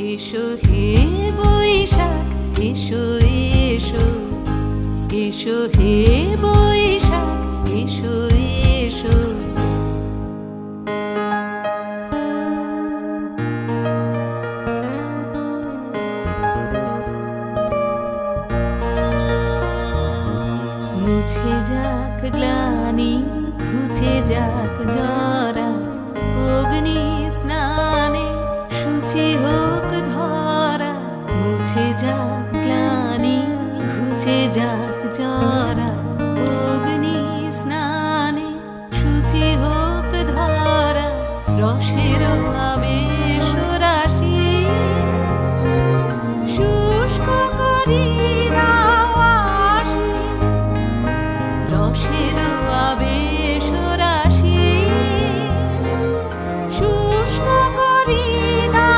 এসো হে বৈশাখ, এসো এসো, এসো হে বৈশাখ, এসো এসো। মুছে যাক গ্লানি, ঘুচে যাক জরা, অগ্নি স্নানে শুচি হোক ধরা। মুছে যাক গ্লানি, ঘুচে যাক জরা,